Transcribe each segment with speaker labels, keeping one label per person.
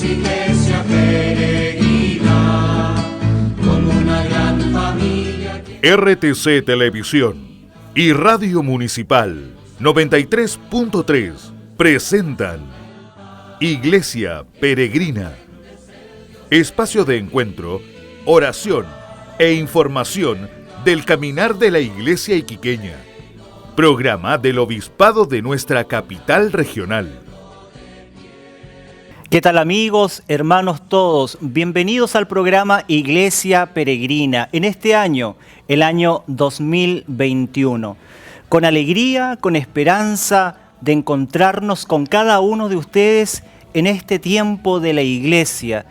Speaker 1: Somos Iglesia Peregrina, como una gran familia.
Speaker 2: RTC Televisión y Radio Municipal 93.3 presentan Iglesia Peregrina. Espacio de encuentro, oración e información del caminar de la Iglesia iquiqueña. Programa del Obispado de nuestra capital regional.
Speaker 3: ¿Qué tal, amigos, hermanos todos? Bienvenidos al programa Iglesia Peregrina en este año, el año 2021. Con alegría, con esperanza de encontrarnos con cada uno de ustedes en este tiempo de la Iglesia,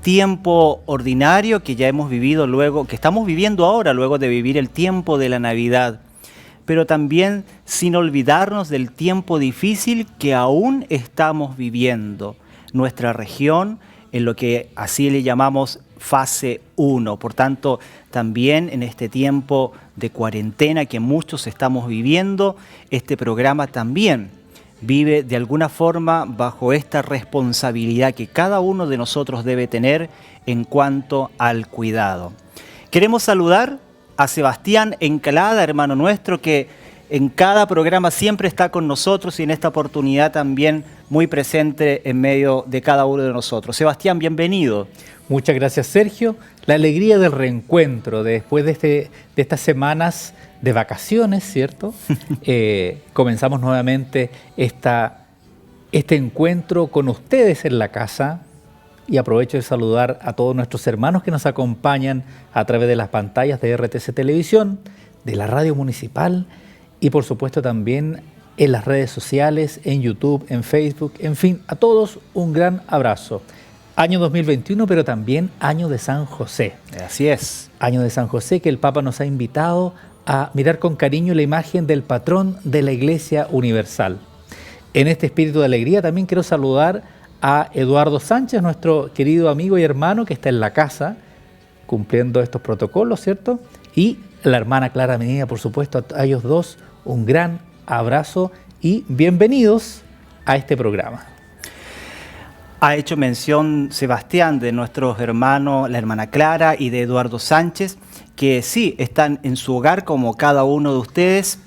Speaker 3: tiempo ordinario que ya hemos vivido luego, que estamos viviendo ahora luego de vivir el tiempo de la Navidad, pero también sin olvidarnos del tiempo difícil que aún estamos viviendo. Nuestra región, en lo que así le llamamos fase 1. Por tanto, también en este tiempo de cuarentena que muchos estamos viviendo, este programa también vive de alguna forma bajo esta responsabilidad que cada uno de nosotros debe tener en cuanto al cuidado. Queremos saludar a Sebastián Encalada, hermano nuestro, que en cada programa siempre está con nosotros y en esta oportunidad también muy presente en medio de cada uno de nosotros. Sebastián, bienvenido.
Speaker 4: Muchas gracias, Sergio. La alegría del reencuentro después de estas semanas de vacaciones, ¿cierto? Comenzamos nuevamente este encuentro con ustedes en la casa y aprovecho de saludar a todos nuestros hermanos que nos acompañan a través de las pantallas de RTC Televisión, de la radio municipal y por supuesto también en las redes sociales, en YouTube, en Facebook, en fin, a todos un gran abrazo. Año 2021, pero también año de San José.
Speaker 3: Así es.
Speaker 4: Año de San José que el Papa nos ha invitado a mirar con cariño la imagen del patrón de la Iglesia Universal. En este espíritu de alegría también quiero saludar a Eduardo Sánchez, nuestro querido amigo y hermano que está en la casa cumpliendo estos protocolos, ¿cierto? Y la hermana Clara Medina, por supuesto, a ellos dos un gran abrazo y bienvenidos a este programa.
Speaker 3: Ha hecho mención Sebastián de nuestros hermanos, la hermana Clara y de Eduardo Sánchez, que sí están en su hogar como cada uno de ustedes,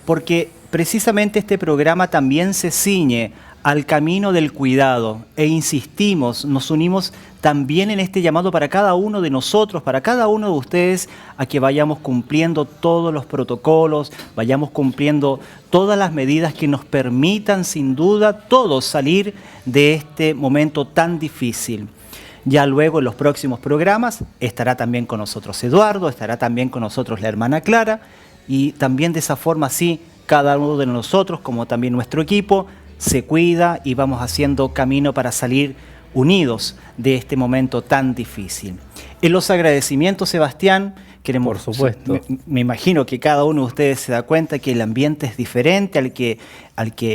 Speaker 3: porque precisamente este programa también se ciñe al camino del cuidado e insistimos, nos unimos también en este llamado para cada uno de nosotros, para cada uno de ustedes, a que vayamos cumpliendo todos los protocolos, vayamos cumpliendo todas las medidas que nos permitan sin duda todos salir de este momento tan difícil. Ya luego en los próximos programas estará también con nosotros Eduardo, estará también con nosotros la hermana Clara y también de esa forma así cada uno de nosotros como también nuestro equipo se cuida y vamos haciendo camino para salir unidos de este momento tan difícil. En los agradecimientos, Sebastián, queremos,
Speaker 4: por supuesto.
Speaker 3: Me imagino que cada uno de ustedes se da cuenta que el ambiente es diferente al que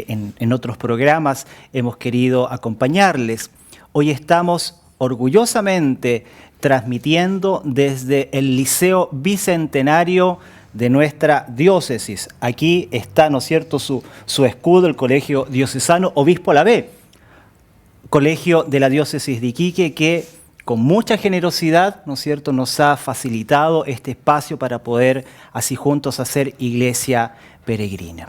Speaker 3: en otros programas hemos querido acompañarles. Hoy estamos orgullosamente transmitiendo desde el Liceo Bicentenario de nuestra diócesis. Aquí está, ¿no es cierto?, su escudo, el Colegio Diocesano Obispo Lavé, colegio de la diócesis de Iquique, que con mucha generosidad, ¿no es cierto?, nos ha facilitado este espacio para poder así juntos hacer Iglesia Peregrina.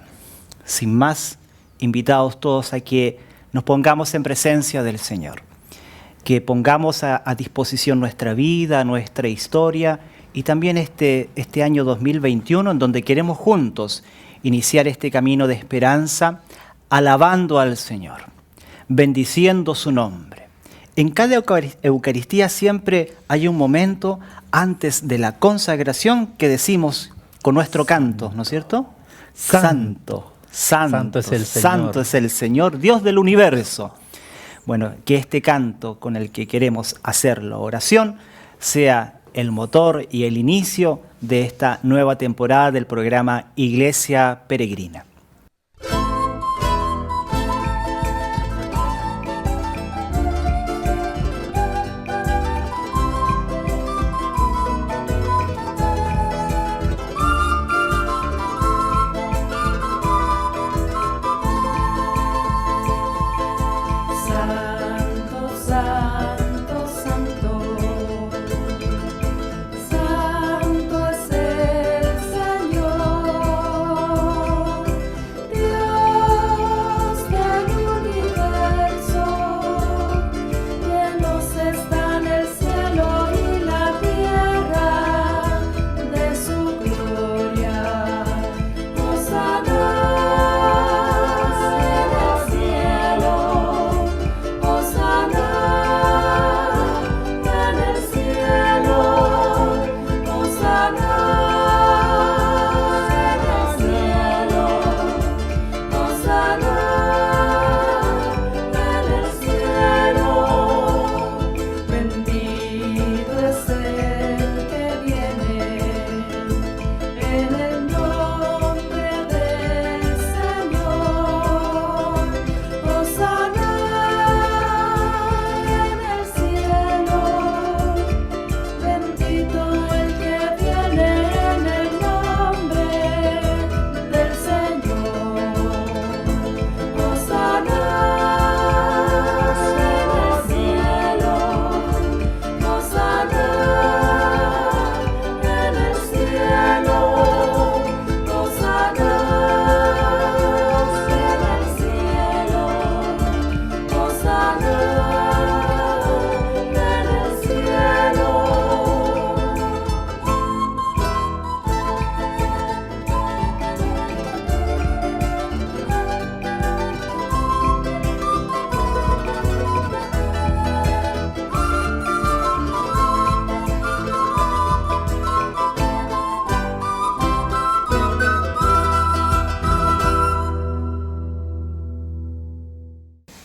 Speaker 3: Sin más, invitados todos a que nos pongamos en presencia del Señor, que pongamos a disposición nuestra vida, nuestra historia, y también este año 2021 en donde queremos juntos iniciar este camino de esperanza alabando al Señor, bendiciendo su nombre. En cada Eucaristía siempre hay un momento antes de la consagración que decimos con nuestro canto, ¿no es cierto? Santo, santo es el Señor. Santo es el Señor, Dios del universo. Bueno, que este canto con el que queremos hacer la oración sea el motor y el inicio de esta nueva temporada del programa Iglesia Peregrina.
Speaker 1: Santo,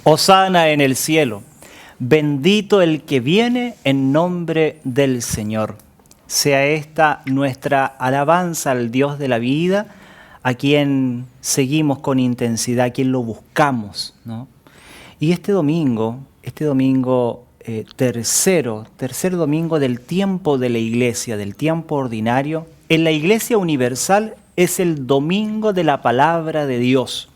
Speaker 3: Hosana en el cielo. Bendito el que viene en nombre del Señor. Sea esta nuestra alabanza al Dios de la vida, a quien seguimos con intensidad, a quien lo buscamos, ¿no? Y este domingo, tercer domingo del tiempo de la iglesia, del tiempo ordinario, en la Iglesia Universal es el domingo de la palabra de Dios.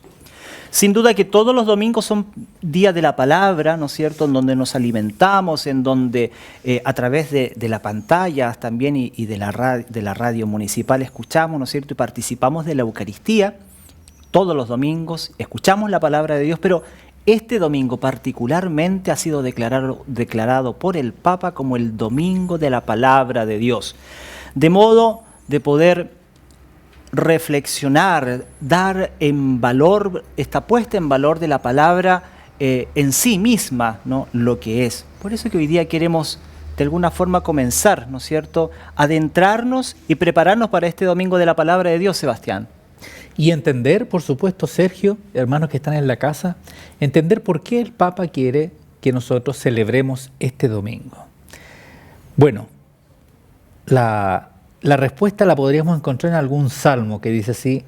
Speaker 3: Sin duda que todos los domingos son días de la palabra, ¿no es cierto?, en donde nos alimentamos, en donde a través de la pantalla también y de la radio municipal escuchamos, ¿no es cierto?, y participamos de la Eucaristía. Todos los domingos escuchamos la palabra de Dios, pero este domingo particularmente ha sido declarado por el Papa como el domingo de la palabra de Dios. De modo de poder reflexionar, dar en valor, esta puesta en valor de la palabra en sí misma, ¿no?, lo que es. Por eso que hoy día queremos de alguna forma comenzar, ¿no es cierto?, adentrarnos y prepararnos para este domingo de la palabra de Dios, Sebastián.
Speaker 4: Y entender, por supuesto, Sergio, hermanos que están en la casa, entender por qué el Papa quiere que nosotros celebremos este domingo. Bueno, la respuesta la podríamos encontrar en algún salmo que dice así: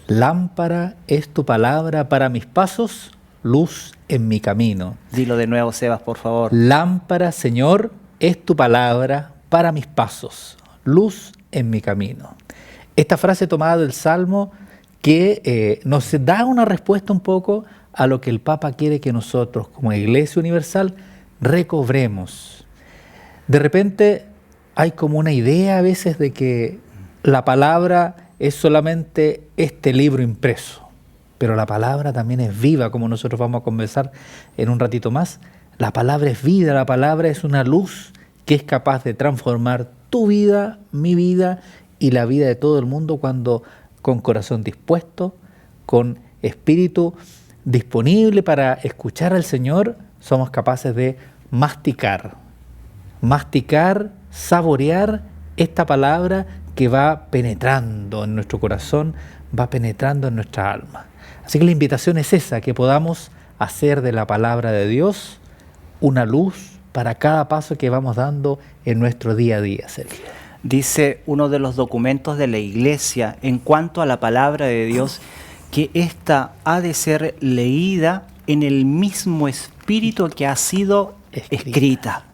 Speaker 4: lámpara es tu palabra para mis pasos, luz en mi camino.
Speaker 3: Dilo de nuevo, Sebas, por favor.
Speaker 4: Lámpara, Señor, es tu palabra para mis pasos, luz en mi camino. Esta frase tomada del salmo que nos da una respuesta un poco a lo que el Papa quiere que nosotros, como Iglesia Universal, recobremos. De repente hay como una idea a veces de que la palabra es solamente este libro impreso, pero la palabra también es viva, como nosotros vamos a conversar en un ratito más. La palabra es vida, la palabra es una luz que es capaz de transformar tu vida, mi vida y la vida de todo el mundo cuando con corazón dispuesto, con espíritu disponible para escuchar al Señor, somos capaces de masticar, saborear esta palabra que va penetrando en nuestro corazón, va penetrando en nuestra alma. Así que la invitación es esa, que podamos hacer de la palabra de Dios una luz para cada paso que vamos dando en nuestro día a día, Sergio.
Speaker 3: Dice uno de los documentos de la Iglesia en cuanto a la palabra de Dios que ésta ha de ser leída en el mismo espíritu que ha sido escrita.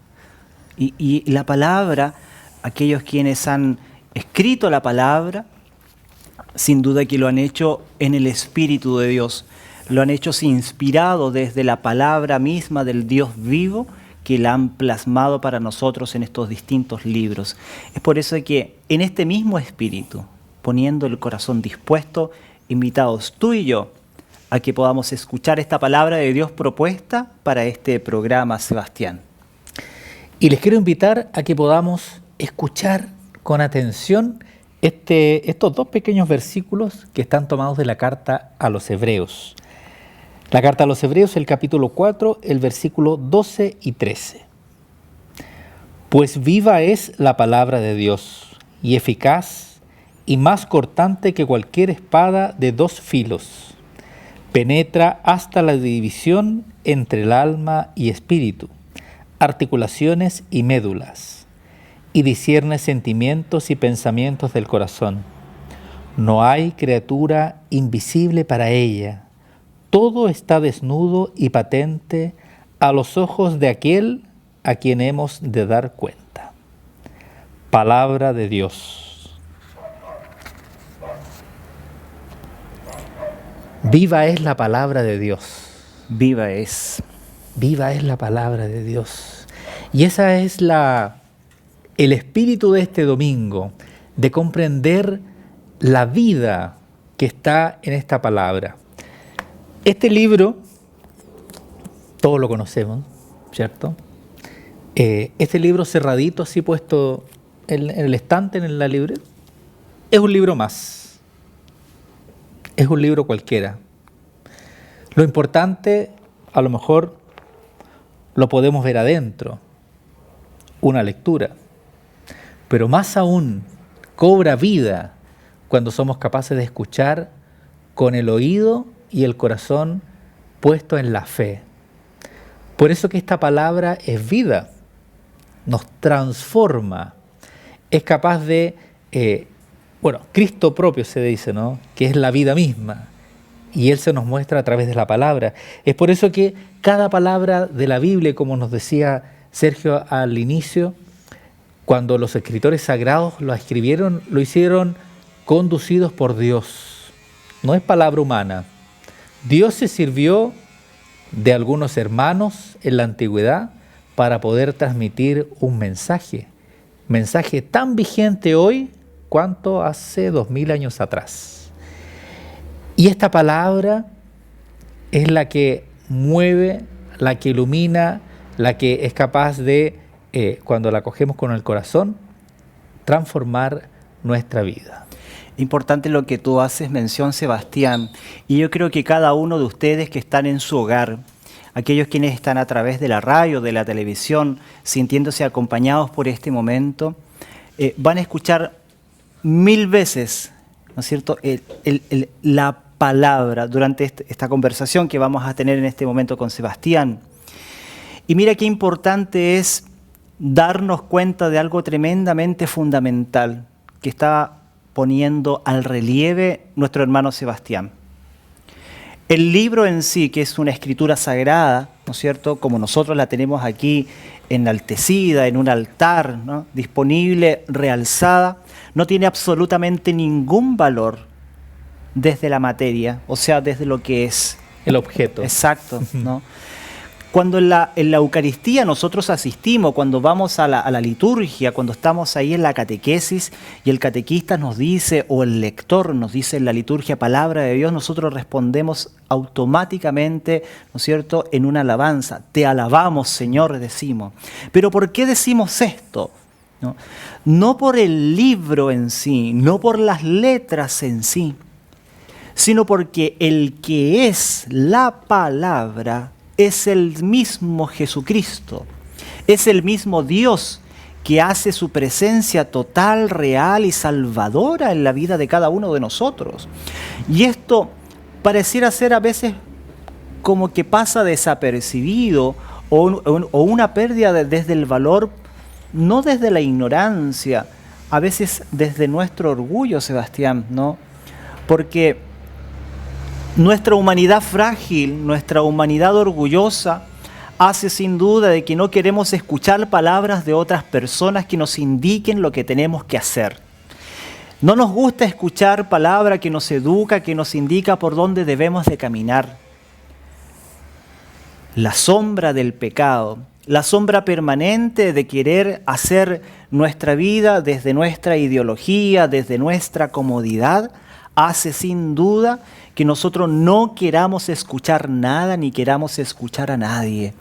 Speaker 3: Y la palabra, aquellos quienes han escrito la palabra, sin duda que lo han hecho en el Espíritu de Dios, lo han hecho inspirado desde la palabra misma del Dios vivo que la han plasmado para nosotros en estos distintos libros. Es por eso que en este mismo espíritu, poniendo el corazón dispuesto, invitados tú y yo a que podamos escuchar esta palabra de Dios propuesta para este programa, Sebastián.
Speaker 4: Y les quiero invitar a que podamos escuchar con atención estos dos pequeños versículos que están tomados de la carta a los Hebreos. La carta a los Hebreos, el capítulo 4, el versículo 12 y 13. Pues viva es la palabra de Dios, y eficaz, y más cortante que cualquier espada de dos filos, penetra hasta la división entre el alma y espíritu, articulaciones y médulas, y discierne sentimientos y pensamientos del corazón. No hay criatura invisible para ella. Todo está desnudo y patente a los ojos de aquel a quien hemos de dar cuenta. Palabra de Dios. Viva es la palabra de Dios.
Speaker 3: Viva es.
Speaker 4: Viva es la palabra de Dios. Y esa es el espíritu de este domingo, de comprender la vida que está en esta palabra. Este libro, todos lo conocemos, ¿cierto? Este libro cerradito, así puesto en el estante, en la libreta, es un libro más. Es un libro cualquiera. Lo importante, a lo mejor, lo podemos ver adentro, una lectura. Pero más aún, cobra vida cuando somos capaces de escuchar con el oído y el corazón puesto en la fe. Por eso que esta palabra es vida, nos transforma, es capaz de, Cristo propio se dice, ¿no? Que es la vida misma, y Él se nos muestra a través de la palabra. Es por eso que cada palabra de la Biblia, como nos decía Sergio al inicio, cuando los escritores sagrados lo escribieron, lo hicieron conducidos por Dios. No es palabra humana. Dios se sirvió de algunos hermanos en la antigüedad para poder transmitir un mensaje tan vigente hoy cuanto hace 2000 años atrás. Y esta palabra es la que mueve, la que ilumina, la que es capaz de, cuando la cogemos con el corazón, transformar nuestra vida.
Speaker 3: Importante lo que tú haces mención, Sebastián, y yo creo que cada uno de ustedes que están en su hogar, aquellos quienes están a través de la radio, de la televisión, sintiéndose acompañados por este momento, van a escuchar 1000 veces, ¿no es cierto?, la palabra durante esta conversación que vamos a tener en este momento con Sebastián. Y mira qué importante es darnos cuenta de algo tremendamente fundamental que está poniendo al relieve nuestro hermano Sebastián. El libro en sí, que es una escritura sagrada, ¿no es cierto?, como nosotros la tenemos aquí enaltecida, en un altar, ¿no?, disponible, realzada, no tiene absolutamente ningún valor desde la materia, o sea, desde lo que es
Speaker 4: el objeto.
Speaker 3: Exacto, ¿no? Cuando en la Eucaristía nosotros asistimos, cuando vamos a la liturgia, cuando estamos ahí en la catequesis y el catequista nos dice, o el lector nos dice en la liturgia palabra de Dios, nosotros respondemos automáticamente, ¿no es cierto?, en una alabanza. Te alabamos, Señor, decimos. Pero ¿por qué decimos esto? No por el libro en sí, no por las letras en sí, sino porque el que es la palabra es el mismo Jesucristo, es el mismo Dios que hace su presencia total, real y salvadora en la vida de cada uno de nosotros. Y esto pareciera ser a veces como que pasa desapercibido o una pérdida desde el valor, no desde la ignorancia, a veces desde nuestro orgullo, Sebastián, ¿no? Porque nuestra humanidad frágil, nuestra humanidad orgullosa, hace sin duda de que no queremos escuchar palabras de otras personas que nos indiquen lo que tenemos que hacer. No nos gusta escuchar palabra que nos educa, que nos indica por dónde debemos de caminar. La sombra del pecado, la sombra permanente de querer hacer nuestra vida desde nuestra ideología, desde nuestra comodidad, hace sin duda que nosotros no queramos escuchar nada ni queramos escuchar a nadie.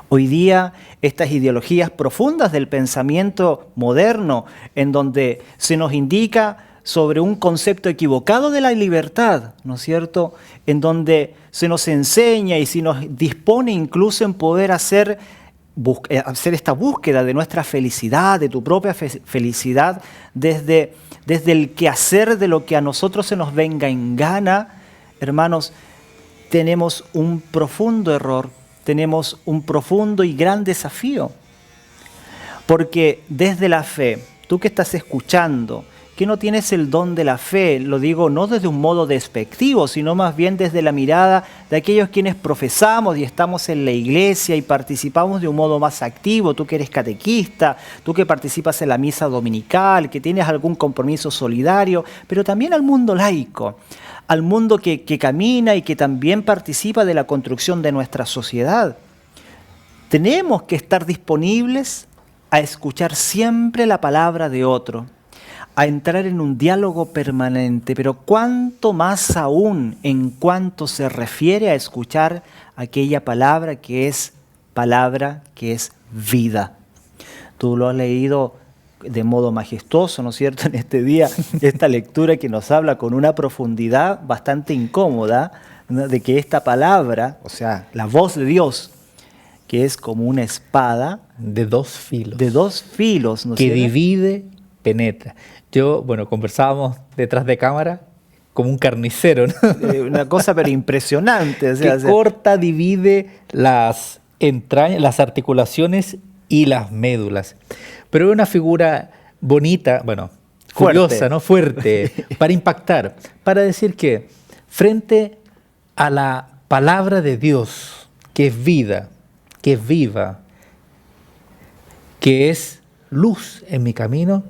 Speaker 3: Hoy día estas ideologías profundas del pensamiento moderno, en donde se nos indica sobre un concepto equivocado de la libertad, ¿no es cierto?, en donde se nos enseña y se nos dispone incluso en poder hacer esta búsqueda de nuestra felicidad, de tu propia felicidad, desde el quehacer de lo que a nosotros se nos venga en gana. Hermanos, tenemos un profundo error, tenemos un profundo y gran desafío. Porque desde la fe, tú que estás escuchando, que no tienes el don de la fe, lo digo no desde un modo despectivo, sino más bien desde la mirada de aquellos quienes profesamos y estamos en la iglesia y participamos de un modo más activo, tú que eres catequista, tú que participas en la misa dominical, que tienes algún compromiso solidario, pero también al mundo laico, al mundo que camina y que también participa de la construcción de nuestra sociedad. Tenemos que estar disponibles a escuchar siempre la palabra de otro, a entrar en un diálogo permanente, pero cuánto más aún en cuanto se refiere a escuchar aquella palabra que es vida. Tú lo has leído de modo majestuoso, ¿no es cierto?, en este día, esta lectura que nos habla con una profundidad bastante incómoda, ¿no?, de que esta palabra, o sea, la voz de Dios, que es como una espada
Speaker 4: De dos filos.
Speaker 3: ¿no es
Speaker 4: que
Speaker 3: cierto?
Speaker 4: divide, penetra. Yo, bueno, conversábamos detrás de cámara como un carnicero, ¿no?
Speaker 3: Una cosa pero impresionante. O sea,
Speaker 4: Que corta, divide las entrañas, las articulaciones y las médulas. Pero es una figura bonita, bueno,
Speaker 3: Fuerte.
Speaker 4: curiosa, ¿no? Fuerte, para impactar, para decir que frente a la palabra de Dios, que es vida, que es viva, que es luz en mi camino,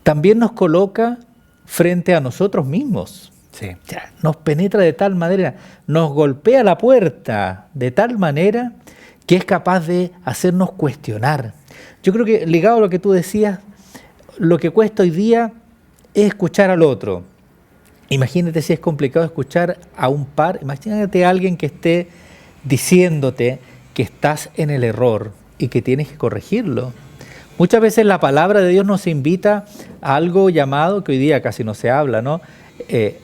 Speaker 4: también nos coloca frente a nosotros mismos.
Speaker 3: Sí.
Speaker 4: O sea, nos penetra de tal manera, nos golpea la puerta de tal manera que es capaz de hacernos cuestionar. Yo creo que, ligado a lo que tú decías, lo que cuesta hoy día es escuchar al otro. Imagínate si es complicado escuchar a un par, imagínate a alguien que esté diciéndote que estás en el error y que tienes que corregirlo. Muchas veces la palabra de Dios nos invita a algo llamado, que hoy día casi no se habla, ¿no?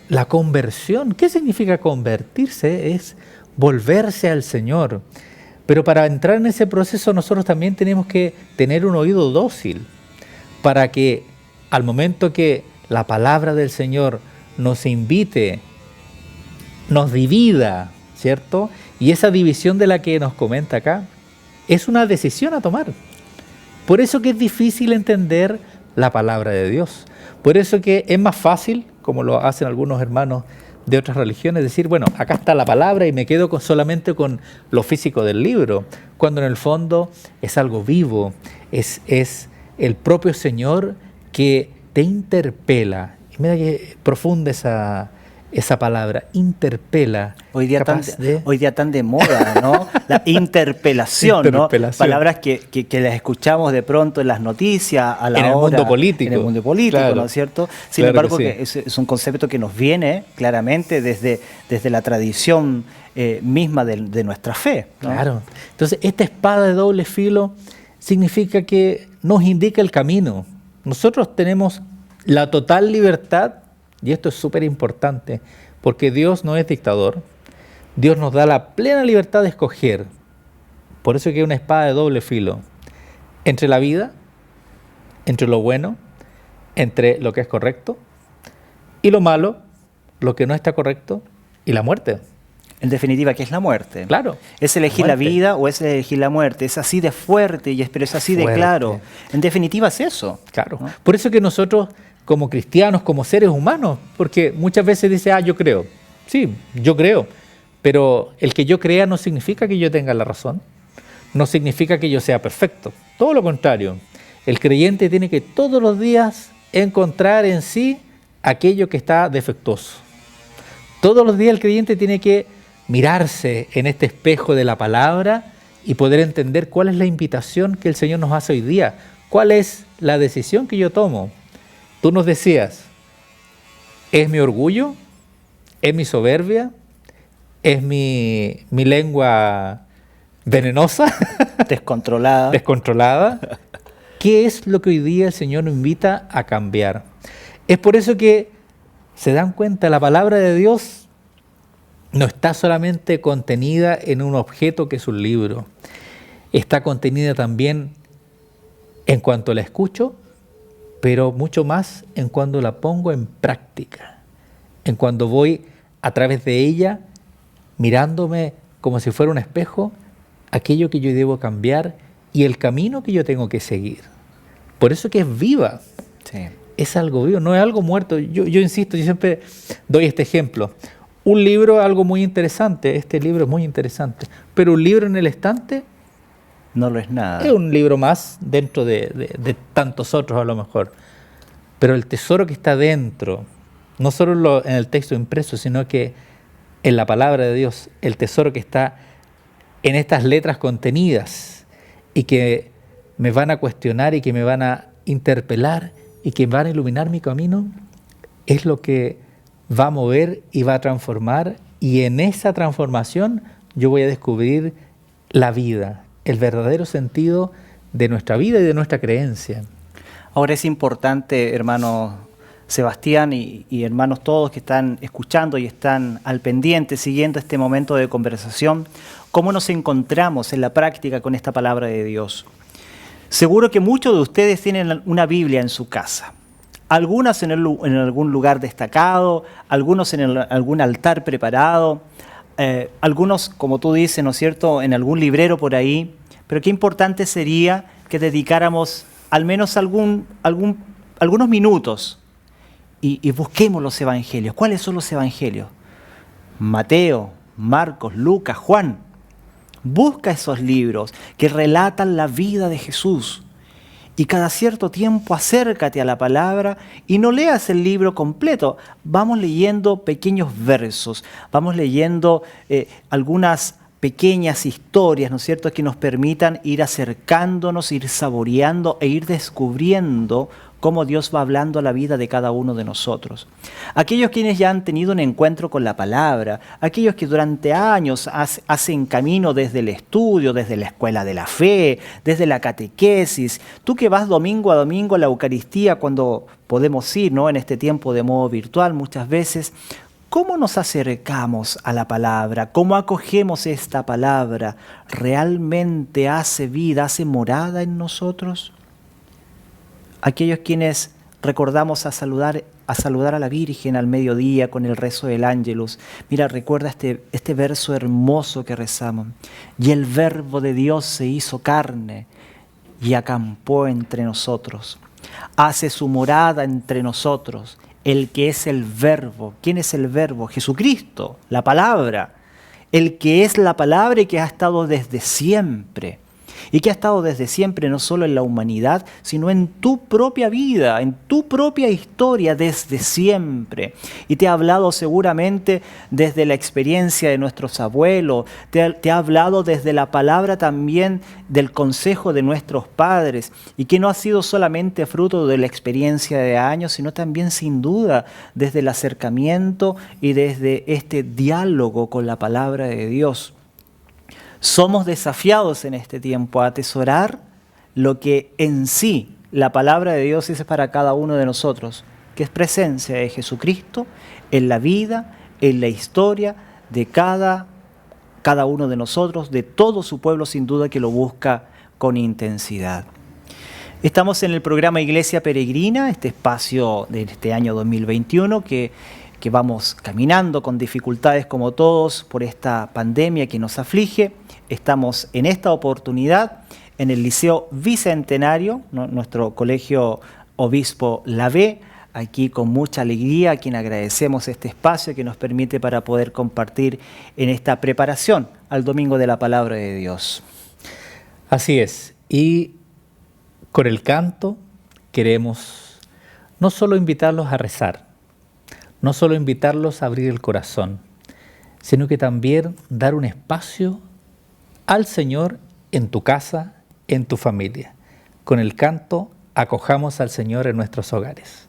Speaker 4: La conversión. ¿Qué significa convertirse? Es volverse al Señor. Pero para entrar en ese proceso nosotros también tenemos que tener un oído dócil para que al momento que la palabra del Señor nos invite, nos divida, ¿cierto? Y esa división de la que nos comenta acá es una decisión a tomar. Por eso que es difícil entender la palabra de Dios. Por eso que es más fácil, como lo hacen algunos hermanos de otras religiones, decir, bueno, acá está la palabra y me quedo solamente con lo físico del libro, cuando en el fondo es algo vivo, es el propio Señor que te interpela. Y mira que profunda esa palabra, interpela.
Speaker 3: Hoy día tan de moda, ¿no? La interpelación, ¿no? Palabras que las escuchamos de pronto en las noticias, a la
Speaker 4: en
Speaker 3: hora.
Speaker 4: El mundo político.
Speaker 3: En el mundo político,
Speaker 4: claro.
Speaker 3: ¿no es cierto? Sin
Speaker 4: claro
Speaker 3: embargo,
Speaker 4: que
Speaker 3: sí. Es un concepto que nos viene claramente desde la tradición misma de nuestra fe, ¿no?
Speaker 4: Claro. Entonces, esta espada de doble filo significa que nos indica el camino. Nosotros tenemos la total libertad. Y esto es súper importante, porque Dios no es dictador. Dios nos da la plena libertad de escoger. Por eso que hay una espada de doble filo. Entre la vida, entre lo bueno, entre lo que es correcto, y lo malo, lo que no está correcto, y la muerte.
Speaker 3: En definitiva, ¿qué es la muerte?
Speaker 4: Claro.
Speaker 3: ¿Es elegir la vida o es elegir la muerte? Es así de fuerte, pero es así de claro. En definitiva es eso.
Speaker 4: Claro.
Speaker 3: ¿No?
Speaker 4: Por eso que nosotros, como cristianos, como seres humanos, porque muchas veces dice, yo creo. Sí, yo creo. Pero el que yo crea no significa que yo tenga la razón. No significa que yo sea perfecto. Todo lo contrario. El creyente tiene que todos los días encontrar en sí aquello que está defectuoso. Todos los días el creyente tiene que mirarse en este espejo de la palabra y poder entender cuál es la invitación que el Señor nos hace hoy día. ¿Cuál es la decisión que yo tomo? Tú nos decías, ¿es mi orgullo? ¿Es mi soberbia? ¿Es mi lengua venenosa?
Speaker 3: Descontrolada.
Speaker 4: Descontrolada. ¿Qué es lo que hoy día el Señor nos invita a cambiar? Es por eso que se dan cuenta, la palabra de Dios no está solamente contenida en un objeto que es un libro. Está contenida también en cuanto la escucho, pero mucho más en cuando la pongo en práctica, en cuando voy a través de ella mirándome como si fuera un espejo, aquello que yo debo cambiar y el camino que yo tengo que seguir. Por eso que es viva.
Speaker 3: Sí.
Speaker 4: Es algo vivo, no es algo muerto. Yo insisto, yo siempre doy este ejemplo. Un libro es algo muy interesante, este libro es muy interesante, pero un libro en el estante
Speaker 3: No lo es nada.
Speaker 4: es un libro más dentro de tantos otros a lo mejor. Pero el tesoro que está dentro, no solo en el texto impreso, sino que en la palabra de Dios, el tesoro que está en estas letras contenidas y que me van a cuestionar y que me van a interpelar y que van a iluminar mi camino, es lo que va a mover y va a transformar, y en esa transformación yo voy a descubrir la vida, el verdadero sentido de nuestra vida y de nuestra creencia.
Speaker 3: Ahora es importante, hermano Sebastián y hermanos todos que están escuchando y están al pendiente, siguiendo este momento de conversación, cómo nos encontramos en la práctica con esta palabra de Dios. Seguro que muchos de ustedes tienen una Biblia en su casa. Algunas en algún lugar destacado, algunos en algún altar preparado, algunos, como tú dices, ¿no es cierto?, en algún librero por ahí. Pero qué importante sería que dedicáramos al menos algunos minutos y busquemos los evangelios. ¿Cuáles son los evangelios? Mateo, Marcos, Lucas, Juan. Busca esos libros que relatan la vida de Jesús. Y cada cierto tiempo acércate a la palabra y no leas el libro completo. Vamos leyendo pequeños versos, vamos leyendo algunas pequeñas historias, ¿no es cierto?, que nos permitan ir acercándonos, ir saboreando e ir descubriendo cómo Dios va hablando a la vida de cada uno de nosotros. Aquellos quienes ya han tenido un encuentro con la palabra, aquellos que durante años hacen camino desde el estudio, desde la escuela de la fe, desde la catequesis, tú que vas domingo a domingo a la Eucaristía cuando podemos ir, ¿no?, en este tiempo de modo virtual muchas veces, ¿cómo nos acercamos a la palabra? ¿Cómo acogemos esta palabra? ¿Realmente hace vida, hace morada en nosotros? Aquellos quienes recordamos a saludar a la Virgen al mediodía con el rezo del Ángelus. Mira, recuerda este verso hermoso que rezamos. Y el Verbo de Dios se hizo carne y acampó entre nosotros. Hace su morada entre nosotros. El que es el Verbo. ¿Quién es el Verbo? Jesucristo, la palabra. El que es la palabra y que ha estado desde siempre. Y que ha estado desde siempre no solo en la humanidad, sino en tu propia vida, en tu propia historia desde siempre. Y te ha hablado seguramente desde la experiencia de nuestros abuelos, te ha hablado desde la palabra también del consejo de nuestros padres, y que no ha sido solamente fruto de la experiencia de años, sino también sin duda desde el acercamiento y desde este diálogo con la palabra de Dios. Somos desafiados en este tiempo a atesorar lo que en sí la palabra de Dios es para cada uno de nosotros, que es presencia de Jesucristo en la vida, en la historia de cada uno de nosotros, de todo su pueblo sin duda que lo busca con intensidad. Estamos en el programa Iglesia Peregrina, este espacio de este año 2021 que vamos caminando con dificultades como todos por esta pandemia que nos aflige. Estamos en esta oportunidad en el Liceo Bicentenario, ¿no?, nuestro colegio Obispo Lavé, aquí con mucha alegría, a quien agradecemos este espacio que nos permite para poder compartir en esta preparación al Domingo de la Palabra de Dios.
Speaker 4: Así es, y con el canto queremos no solo invitarlos a rezar, no solo invitarlos a abrir el corazón, sino que también dar un espacio al Señor en tu casa, en tu familia. Con el canto acojamos al Señor en nuestros hogares.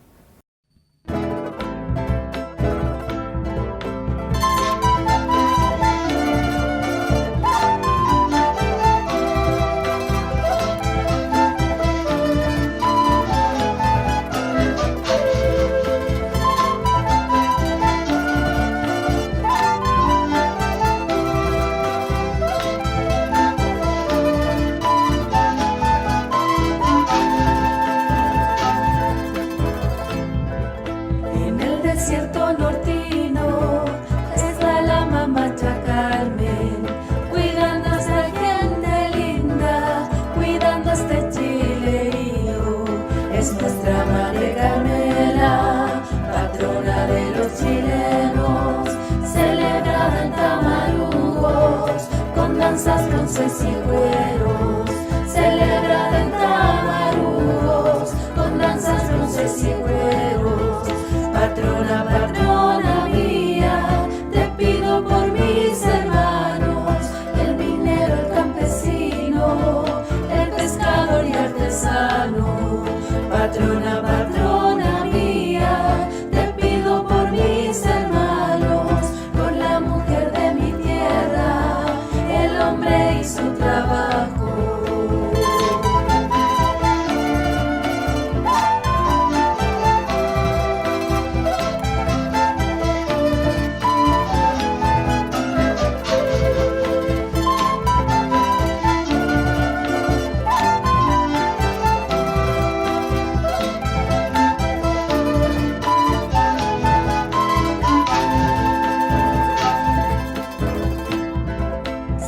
Speaker 5: pido por mis hermanos, el minero, el campesino, el pescador y artesano. Patrona, patrona mía, te pido por mis hermanos, por la mujer de mi tierra, el hombre y su trabajo.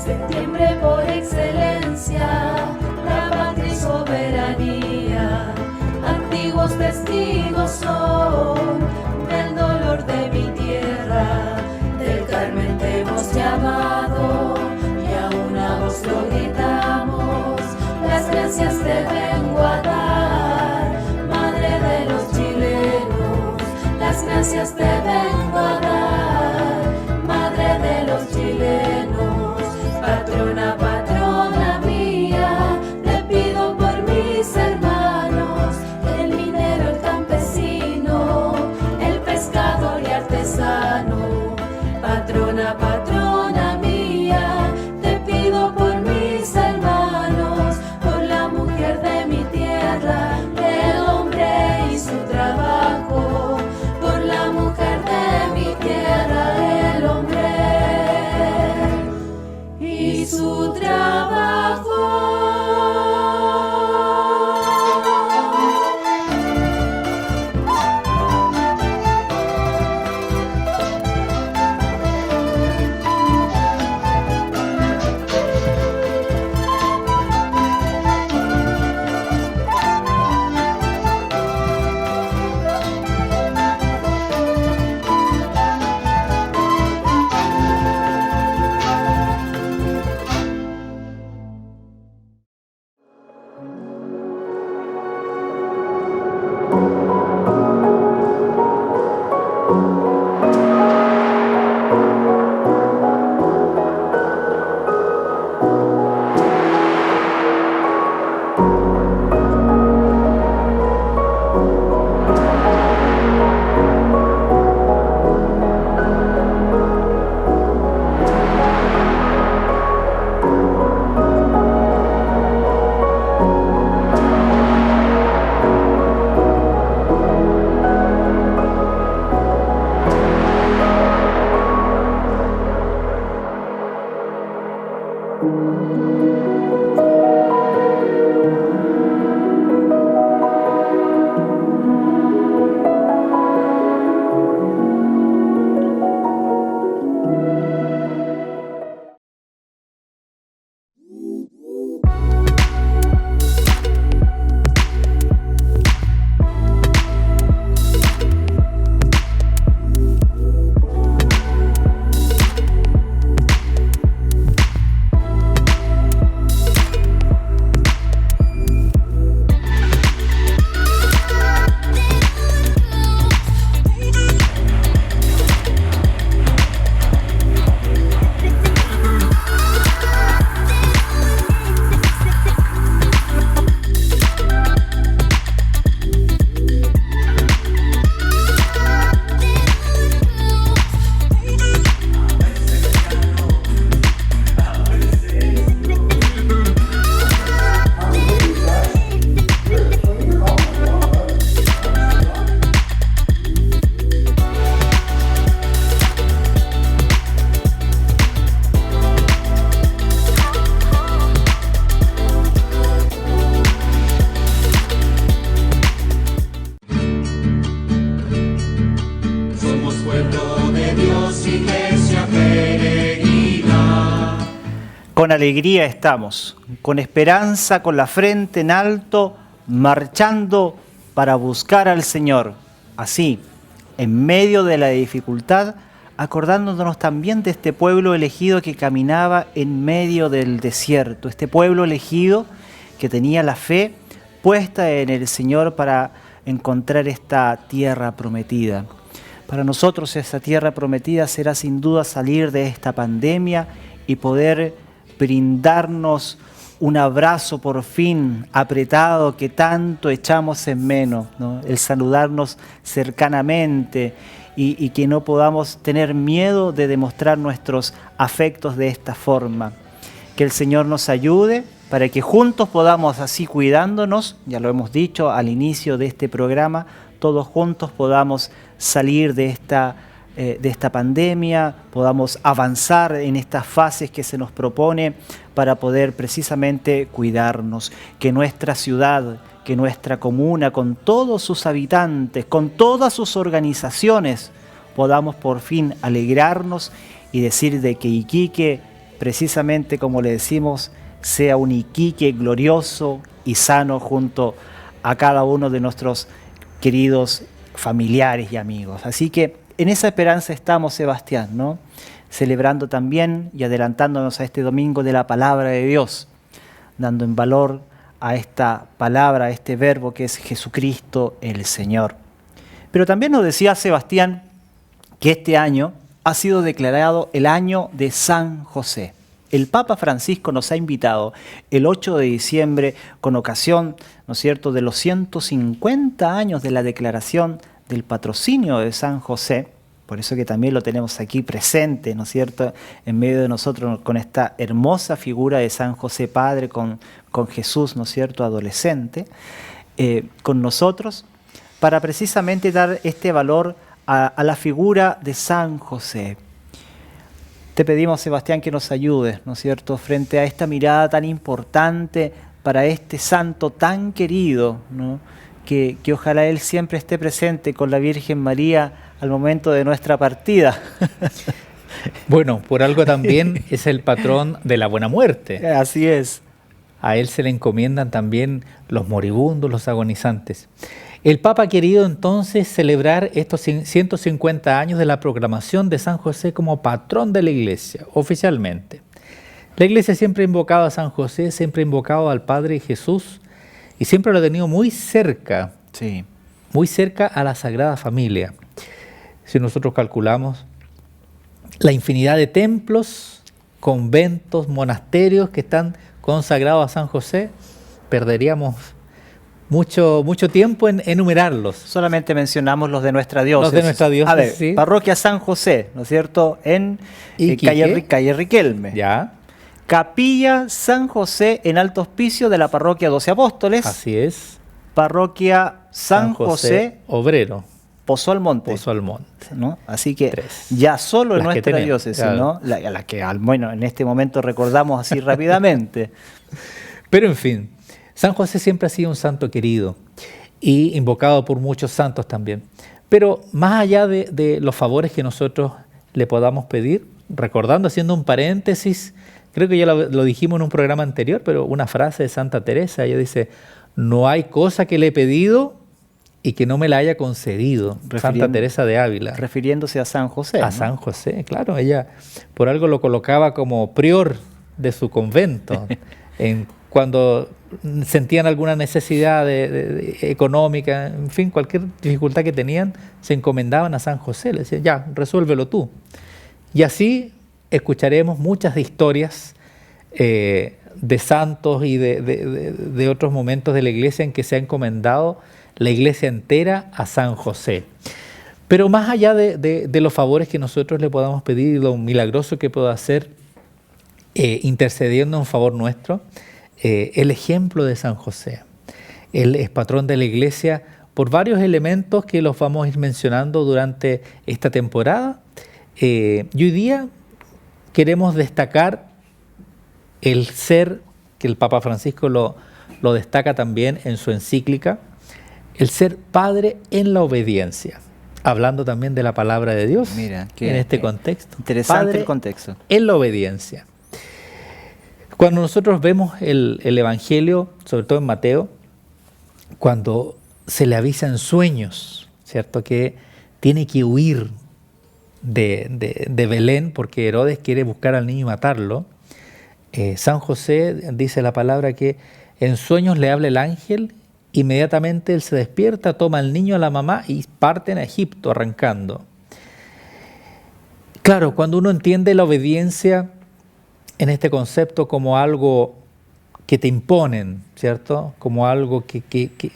Speaker 5: Septiembre por excelencia, la patria y soberanía, antiguos testigos son del dolor de mi tierra. Del Carmen te hemos llamado y a una voz lo gritamos, las gracias te vengo a dar, madre de los chilenos, las gracias te vengo a dar, madre de los chilenos. Patrona, patrona mía, te pido por mis hermanos, el minero, el campesino, el pescador y artesano. Patrona, patrona mía, te pido por mis hermanos, por la mujer de mi tierra, el hombre y su trabajo. Por la mujer de mi tierra, el hombre y su trabajo.
Speaker 3: Con alegría estamos, con esperanza, con la frente en alto, marchando para buscar al Señor. Así, en medio de la dificultad, acordándonos también de este pueblo elegido que caminaba en medio del desierto, este pueblo elegido que tenía la fe puesta en el Señor para encontrar esta tierra prometida. Para nosotros esa tierra prometida será sin duda salir de esta pandemia y poder brindarnos un abrazo por fin apretado que tanto echamos en menos, ¿no? El saludarnos cercanamente y que no podamos tener miedo de demostrar nuestros afectos de esta forma. Que el Señor nos ayude para que juntos podamos, así cuidándonos, ya lo hemos dicho al inicio de este programa, todos juntos podamos salir de esta pandemia, podamos avanzar en estas fases que se nos propone para poder precisamente cuidarnos, que nuestra ciudad, que nuestra comuna, con todos sus habitantes, con todas sus organizaciones, podamos por fin alegrarnos y decir de que Iquique, precisamente como le decimos, sea un Iquique glorioso y sano junto a cada uno de nuestros queridos familiares y amigos. Así que en esa esperanza estamos, Sebastián, ¿no? Celebrando también y adelantándonos a este domingo de la palabra de Dios, dando en valor a esta palabra, a este verbo que es Jesucristo el Señor. Pero también nos decía Sebastián que este año ha sido declarado el año de San José. El Papa Francisco nos ha invitado el 8 de diciembre con ocasión, ¿no es cierto?, de los 150 años de la declaración del patrocinio de San José, por eso que también lo tenemos aquí presente, ¿no es cierto?, en medio de nosotros con esta hermosa figura de San José Padre con Jesús, ¿no es cierto?, adolescente, con nosotros, para precisamente dar este valor a la figura de San José. Te pedimos, Sebastián, que nos ayudes, ¿no es cierto?, frente a esta mirada tan importante para este santo tan querido, ¿no?, que ojalá Él siempre esté presente con la Virgen María al momento de nuestra partida.
Speaker 4: Bueno, por algo también es el patrón de la buena muerte.
Speaker 3: Así es.
Speaker 4: A Él se le encomiendan también los moribundos, los agonizantes. El Papa ha querido entonces celebrar estos 150 años de la proclamación de San José como patrón de la Iglesia, oficialmente. La Iglesia siempre ha invocado a San José, siempre ha invocado al Padre Jesús y siempre lo ha tenido muy cerca,
Speaker 3: Sí.
Speaker 4: muy cerca a la Sagrada Familia. Si nosotros calculamos la infinidad de templos, conventos, monasterios que están consagrados a San José, perderíamos mucho tiempo en enumerarlos.
Speaker 3: Solamente mencionamos los de nuestra diócesis.
Speaker 4: Los de nuestra diócesis,
Speaker 3: A ver,
Speaker 4: sí.
Speaker 3: Parroquia San José, ¿no es cierto?, en
Speaker 4: Iquique.
Speaker 3: calle Riquelme.
Speaker 4: Ya,
Speaker 3: Capilla San José en Alto Hospicio de la Parroquia 12 Apóstoles.
Speaker 4: así es.
Speaker 3: Parroquia San José,
Speaker 4: Obrero,
Speaker 3: Pozo Almonte.
Speaker 4: Pozo Almonte.
Speaker 3: ¿No? Así que
Speaker 4: 3.
Speaker 3: ya solo en
Speaker 4: Las que
Speaker 3: nuestra
Speaker 4: tenemos,
Speaker 3: diócesis,
Speaker 4: claro.
Speaker 3: ¿no? La que bueno, en este momento recordamos así rápidamente.
Speaker 4: Pero en fin, San José siempre ha sido un santo querido y invocado por muchos santos también. Pero más allá de los favores que nosotros le podamos pedir, recordando, haciendo un paréntesis, creo que ya lo dijimos en un programa anterior, pero una frase de Santa Teresa, ella dice: no hay cosa que le he pedido y que no me la haya concedido. Santa Teresa de Ávila.
Speaker 3: Refiriéndose a San José.
Speaker 4: A
Speaker 3: ¿no?
Speaker 4: San José, claro. Ella por algo lo colocaba como prior de su convento. Cuando sentían alguna necesidad económica, en fin, cualquier dificultad que tenían, se encomendaban a San José. Le decían: ya, resuélvelo tú. Y así escucharemos muchas historias de santos y de otros momentos de la Iglesia en que se ha encomendado la Iglesia entera a San José. Pero más allá de los favores que nosotros le podamos pedir y lo milagroso que pueda hacer intercediendo en favor nuestro, el ejemplo de San José. Él es patrón de la Iglesia por varios elementos que los vamos a ir mencionando durante esta temporada. Y hoy día queremos destacar el ser, que el Papa Francisco lo destaca también en su encíclica, el ser padre en la obediencia, hablando también de la palabra de Dios.
Speaker 3: Mira,
Speaker 4: en este contexto.
Speaker 3: Interesante
Speaker 4: Padre
Speaker 3: el contexto.
Speaker 4: en la obediencia. Cuando nosotros vemos el Evangelio, sobre todo en Mateo, cuando se le avisa en sueños, ¿cierto?, que tiene que huir de Belén porque Herodes quiere buscar al niño y matarlo, San José dice la palabra que en sueños le habla el ángel, inmediatamente él se despierta, toma al niño, a la mamá y parten a Egipto arrancando. Claro, cuando uno entiende la obediencia en este concepto como algo que te imponen, ¿cierto? Como algo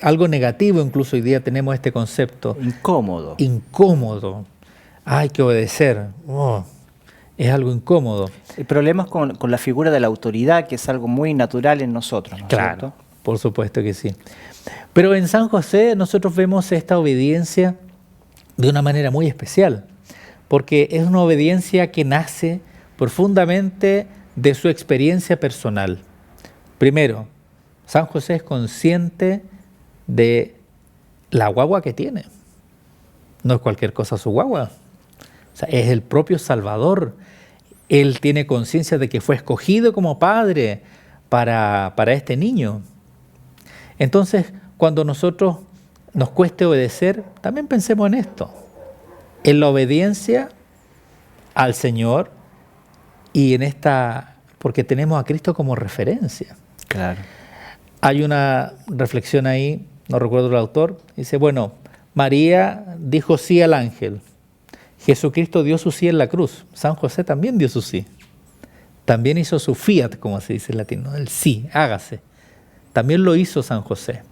Speaker 4: algo negativo, incluso hoy día tenemos este concepto.
Speaker 3: Incómodo.
Speaker 4: Incómodo. Hay que obedecer. Oh, es algo incómodo.
Speaker 3: El problema es con la figura de la autoridad, que es algo muy natural en nosotros, ¿no es
Speaker 4: Claro,
Speaker 3: cierto?
Speaker 4: por supuesto que sí. Pero en San José nosotros vemos esta obediencia de una manera muy especial, porque es una obediencia que nace profundamente de su experiencia personal. Primero, San José es consciente de la guagua que tiene. No es cualquier cosa su guagua. O sea, es el propio Salvador. Él tiene conciencia de que fue escogido como padre para este niño. Entonces, cuando nosotros nos cueste obedecer, también pensemos en esto. En la obediencia al Señor y en esta, porque tenemos a Cristo como referencia.
Speaker 3: Claro.
Speaker 4: Hay una reflexión ahí, no recuerdo el autor, dice, bueno, María dijo sí al ángel, Jesucristo dio su sí en la cruz, San José también dio su sí, también hizo su fiat, como se dice en latín, ¿no? El sí, hágase, también lo hizo San José.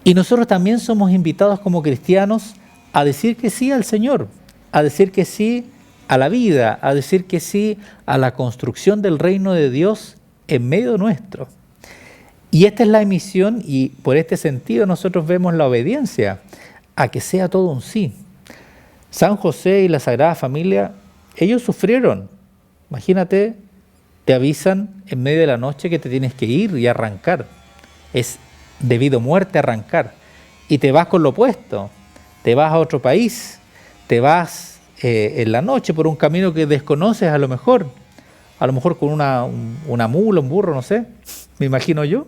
Speaker 4: Y nosotros también somos invitados como cristianos a decir que sí al Señor, a decir que sí a la vida, a decir que sí a la construcción del reino de Dios en medio nuestro. Y esta es la misión y por este sentido nosotros vemos la obediencia a que sea todo un sí. San José y la Sagrada Familia, ellos sufrieron. Imagínate, te avisan en medio de la noche que te tienes que ir y arrancar. Es debido a muerte arrancar. Y te vas con lo opuesto, te vas a otro país, te vas en la noche por un camino que desconoces a lo mejor con una mula, un burro, no sé, me imagino yo,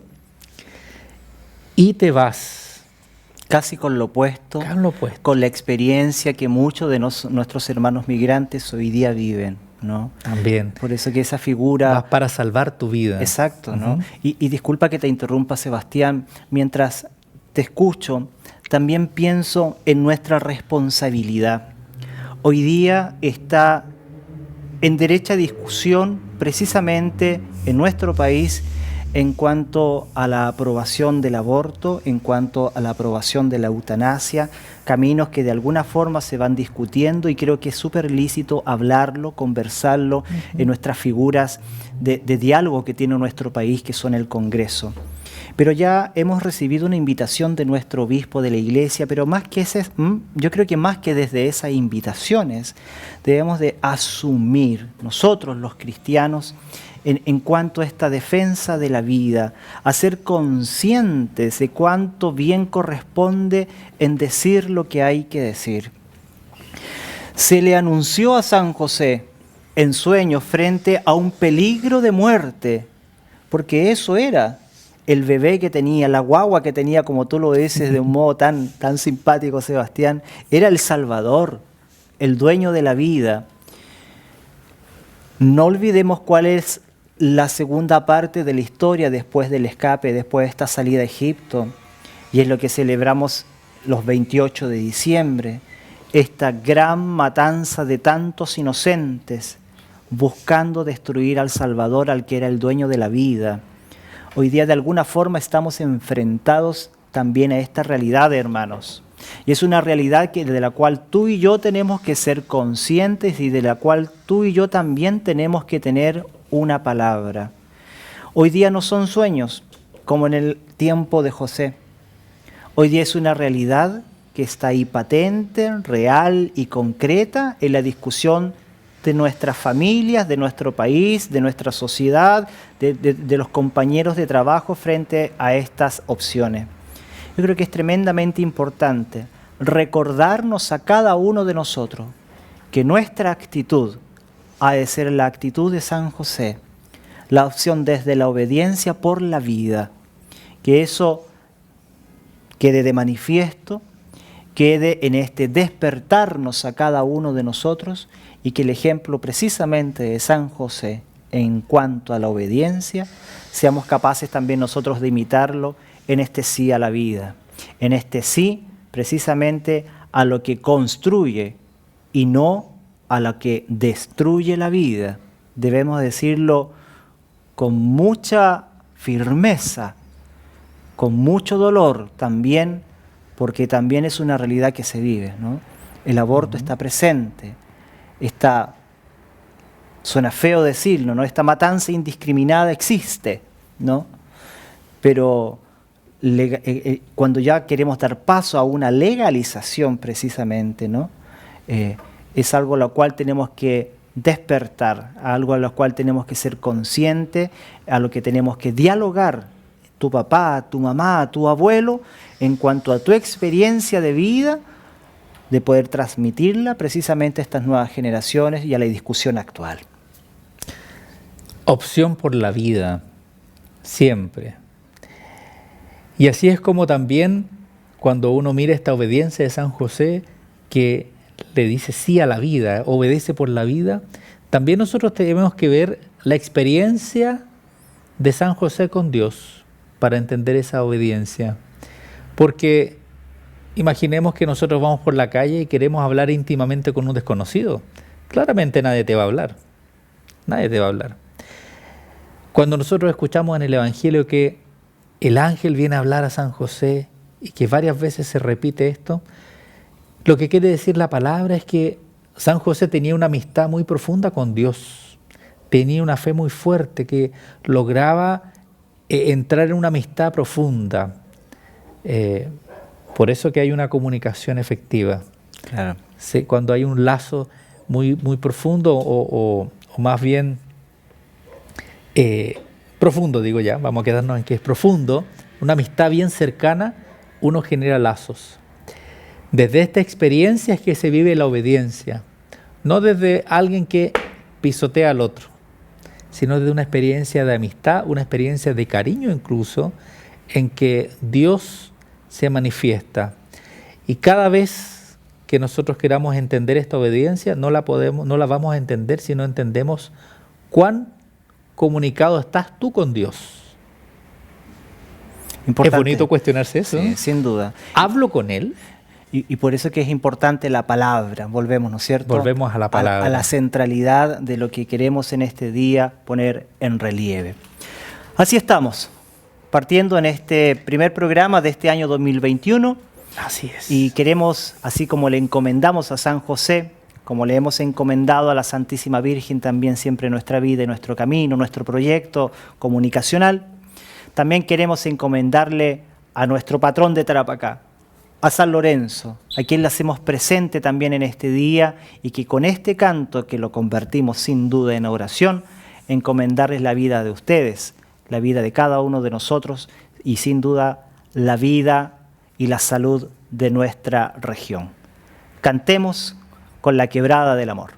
Speaker 4: y te vas.
Speaker 3: Casi con lo opuesto, con la experiencia que muchos de nuestros hermanos migrantes hoy día viven, ¿no?
Speaker 4: También.
Speaker 3: Por eso que esa figura...
Speaker 4: Vas para salvar tu vida.
Speaker 3: Exacto, ¿no? Y disculpa que te interrumpa, Sebastián, mientras te escucho, también pienso en nuestra responsabilidad. Hoy día está en derecha discusión precisamente en nuestro país en cuanto a la aprobación del aborto, en cuanto a la aprobación de la eutanasia, caminos que de alguna forma se van discutiendo y creo que es súper lícito hablarlo, conversarlo en nuestras figuras de diálogo que tiene nuestro país, que son el Congreso. Pero ya hemos recibido una invitación de nuestro obispo de la Iglesia, pero más que yo creo que más que desde esas invitaciones, debemos de asumir nosotros los cristianos en cuanto a esta defensa de la vida, a ser conscientes de cuánto bien corresponde en decir lo que hay que decir. Se le anunció a San José en sueños frente a un peligro de muerte, porque eso era el bebé que tenía, la guagua que tenía, como tú lo dices de un modo tan simpático, Sebastián, era el Salvador, el dueño de la vida. No olvidemos cuál es la segunda parte de la historia después del escape, después de esta salida a Egipto, y es lo que celebramos los 28 de diciembre, esta gran matanza de tantos inocentes buscando destruir al Salvador, al que era el dueño de la vida. Hoy día de alguna forma estamos enfrentados también a esta realidad, hermanos. Y es una realidad de la cual tú y yo tenemos que ser conscientes y de la cual tú y yo también tenemos que tener una palabra. Hoy día no son sueños como en el tiempo de José. Hoy día es una realidad que está ahí patente, real y concreta en la discusión de nuestras familias, de nuestro país, de nuestra sociedad, de los compañeros de trabajo frente a estas opciones. Yo creo que es tremendamente importante recordarnos a cada uno de nosotros que nuestra actitud ha de ser la actitud de San José, la opción desde la obediencia por la vida, que eso quede de manifiesto, quede en este despertarnos a cada uno de nosotros y que el ejemplo precisamente de San José en cuanto a la obediencia, seamos capaces también nosotros de imitarlo en este sí a la vida, en este sí precisamente a lo que construye y no a lo que destruye la vida, debemos decirlo con mucha firmeza, con mucho dolor también, porque también es una realidad que se vive, ¿no? El aborto está presente, suena feo decirlo, ¿no? Esta matanza indiscriminada existe, ¿no? Pero cuando ya queremos dar paso a una legalización precisamente, ¿no? Es algo a lo cual tenemos que despertar, algo a lo cual tenemos que ser conscientes, a lo que tenemos que dialogar, tu papá, tu mamá, tu abuelo, en cuanto a tu experiencia de vida, de poder transmitirla precisamente a estas nuevas generaciones y a la discusión actual.
Speaker 4: Opción por la vida, siempre. Y así es como también cuando uno mira esta obediencia de San José, que le dice sí a la vida, obedece por la vida, también nosotros tenemos que ver la experiencia de San José con Dios para entender esa obediencia. Porque imaginemos que nosotros vamos por la calle y queremos hablar íntimamente con un desconocido. Claramente nadie te va a hablar. Nadie te va a hablar. Cuando nosotros escuchamos en el Evangelio que el ángel viene a hablar a San José y que varias veces se repite esto, lo que quiere decir la palabra es que San José tenía una amistad muy profunda con Dios, tenía una fe muy fuerte que lograba entrar en una amistad profunda. Por eso que hay una comunicación efectiva.
Speaker 3: Claro.
Speaker 4: Sí, cuando hay un lazo muy, muy profundo o más bien profundo, digo ya, vamos a quedarnos en que es profundo, una amistad bien cercana, uno genera lazos. Desde esta experiencia es que se vive la obediencia, no desde alguien que pisotea al otro, sino desde una experiencia de amistad, una experiencia de cariño incluso, en que Dios se manifiesta. Y cada vez que nosotros queramos entender esta obediencia, no la vamos a entender si no entendemos cuán comunicado estás tú con Dios.
Speaker 3: Importante.
Speaker 4: Es bonito cuestionarse eso.
Speaker 3: Sí, sin duda.
Speaker 4: ¿Hablo con Él?
Speaker 3: Y por eso que es importante la palabra, volvemos, ¿no es cierto?
Speaker 4: Volvemos a la palabra.
Speaker 3: A la centralidad de lo que queremos en este día poner en relieve. Así estamos, partiendo en este primer programa de este año 2021.
Speaker 4: Así es.
Speaker 3: Y queremos, así como le encomendamos a San José, como le hemos encomendado a la Santísima Virgen también siempre en nuestra vida, en nuestro camino, nuestro proyecto comunicacional, también queremos encomendarle a nuestro patrón de Tarapacá, a San Lorenzo, a quien le hacemos presente también en este día y que con este canto, que lo convertimos sin duda en oración, encomendarles la vida de ustedes, la vida de cada uno de nosotros y sin duda la vida y la salud de nuestra región. Cantemos con la quebrada del amor.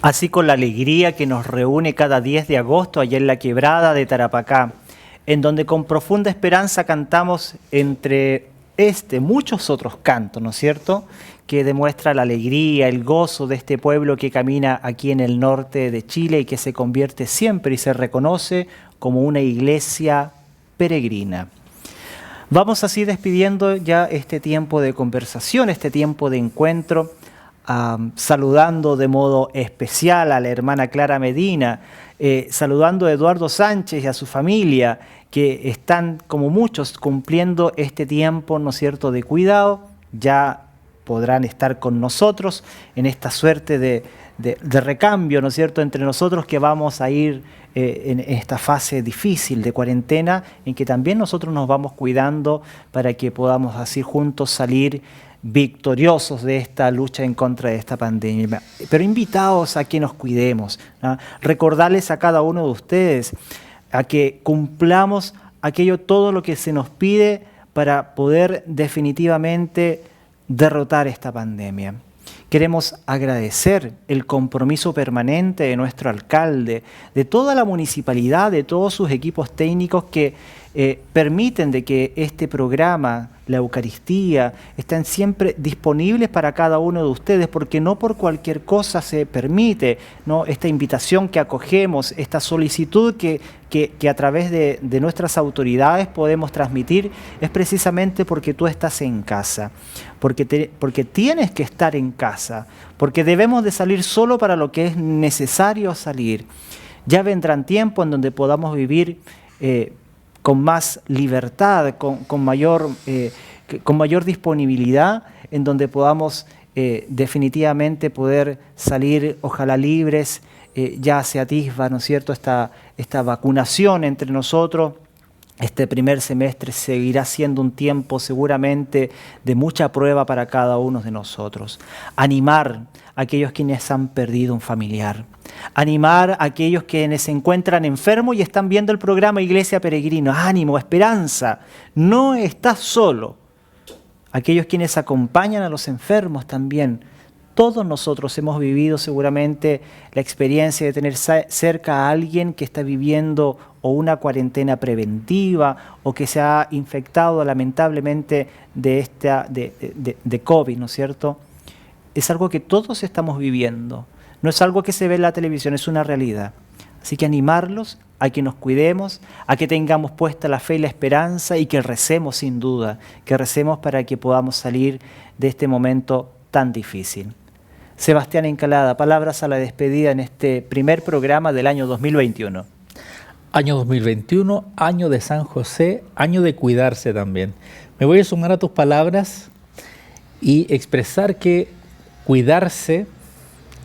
Speaker 3: Así con la alegría que nos reúne cada 10 de agosto allá en la quebrada de Tarapacá, en donde con profunda esperanza cantamos entre muchos otros cantos, ¿no es cierto?, que demuestra la alegría, el gozo de este pueblo que camina aquí en el norte de Chile y que se convierte siempre y se reconoce como una iglesia peregrina. Vamos así despidiendo ya este tiempo de conversación, este tiempo de encuentro, saludando de modo especial a la hermana Clara Medina, saludando a Eduardo Sánchez y a su familia, que están, como muchos, cumpliendo este tiempo, ¿no es cierto?, de cuidado. Ya podrán estar con nosotros en esta suerte de recambio, ¿no es cierto?, entre nosotros que vamos a ir en esta fase difícil de cuarentena, en que también nosotros nos vamos cuidando para que podamos así juntos salir victoriosos de esta lucha en contra de esta pandemia. Pero invitados a que nos cuidemos, ¿no? Recordarles a cada uno de ustedes a que cumplamos todo lo que se nos pide para poder definitivamente derrotar esta pandemia. Queremos agradecer el compromiso permanente de nuestro alcalde, de toda la municipalidad, de todos sus equipos técnicos que permiten de que este programa, la Eucaristía, estén siempre disponibles para cada uno de ustedes, porque no por cualquier cosa se permite, ¿no?, esta invitación que acogemos, esta solicitud que a través de nuestras autoridades podemos transmitir, es precisamente porque tú estás en casa, porque tienes que estar en casa, porque debemos de salir solo para lo que es necesario salir. Ya vendrán tiempos en donde podamos vivir con más libertad, con mayor disponibilidad, en donde podamos definitivamente poder salir, ojalá libres. Ya se atisba, ¿no es cierto?, esta vacunación entre nosotros. Este primer semestre seguirá siendo un tiempo seguramente de mucha prueba para cada uno de nosotros. Animar a aquellos quienes han perdido un familiar. Animar a aquellos quienes se encuentran enfermos y están viendo el programa Iglesia Peregrina. Ánimo, esperanza, no estás solo. Aquellos quienes acompañan a los enfermos también. Todos nosotros hemos vivido seguramente la experiencia de tener cerca a alguien que está viviendo o una cuarentena preventiva o que se ha infectado lamentablemente de COVID, ¿no es cierto? Es algo que todos estamos viviendo. No es algo que se ve en la televisión, es una realidad. Así que animarlos a que nos cuidemos, a que tengamos puesta la fe y la esperanza y que recemos sin duda, que recemos para que podamos salir de este momento tan difícil. Sebastián Encalada, palabras a la despedida en este primer programa del año 2021.
Speaker 4: Año 2021, año de San José, año de cuidarse también. Me voy a sumar a tus palabras y expresar que cuidarse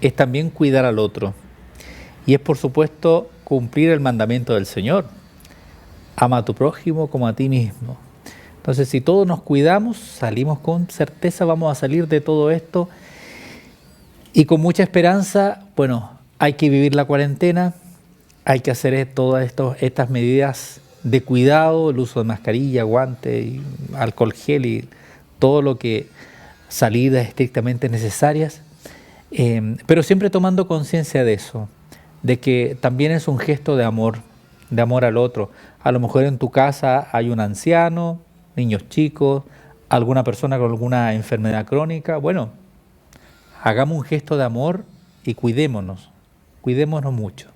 Speaker 4: es también cuidar al otro. Y es, por supuesto, cumplir el mandamiento del Señor. Ama a tu prójimo como a ti mismo. Entonces, si todos nos cuidamos, salimos con certeza, vamos a salir de todo esto. Y con mucha esperanza, bueno, hay que vivir la cuarentena, hay que hacer todas estas medidas de cuidado, el uso de mascarilla, guante, y alcohol gel y todo lo que salidas estrictamente necesarias, pero siempre tomando conciencia de eso, de que también es un gesto de amor al otro. A lo mejor en tu casa hay un anciano, niños chicos, alguna persona con alguna enfermedad crónica. Bueno, hagamos un gesto de amor y cuidémonos mucho.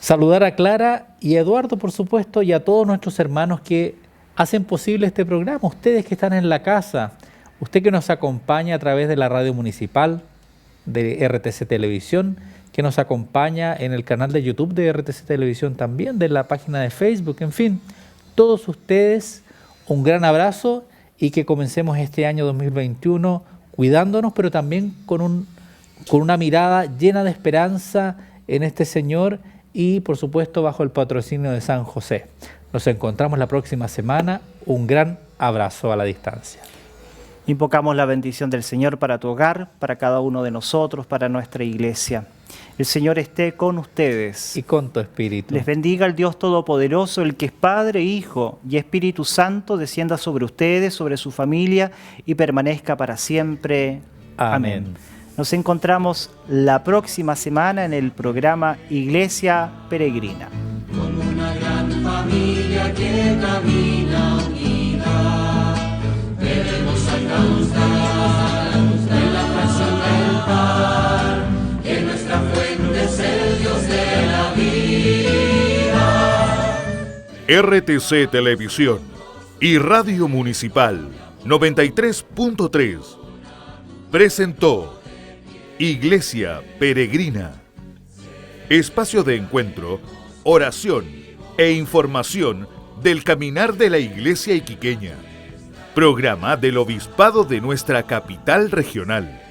Speaker 4: Saludar a Clara y a Eduardo, por supuesto, y a todos nuestros hermanos que hacen posible este programa. Ustedes que están en la casa, usted que nos acompaña a través de la radio municipal, de RTC Televisión, que nos acompaña en el canal de YouTube de RTC Televisión también, de la página de Facebook, en fin, todos ustedes, un gran abrazo y que comencemos este año 2021 cuidándonos, pero también con una mirada llena de esperanza en este Señor y, por supuesto, bajo el patrocinio de San José. Nos encontramos la próxima semana. Un gran abrazo a la distancia.
Speaker 3: Invocamos la bendición del Señor para tu hogar, para cada uno de nosotros, para nuestra iglesia. El Señor esté con ustedes.
Speaker 4: Y con tu espíritu.
Speaker 3: Les bendiga el Dios Todopoderoso, el que es Padre, Hijo y Espíritu Santo, descienda sobre ustedes, sobre su familia y permanezca para siempre.
Speaker 4: Amén.
Speaker 3: Nos encontramos la próxima semana en el programa Iglesia Peregrina.
Speaker 1: Como una gran familia que camina unida, debemos alcanzar en la pasión del pan, que nuestra fuente es el Dios de la vida.
Speaker 2: RTC Televisión y Radio Municipal 93.3 presentó Iglesia Peregrina, espacio de encuentro, oración e información del caminar de la Iglesia iquiqueña, programa del Obispado de nuestra capital regional.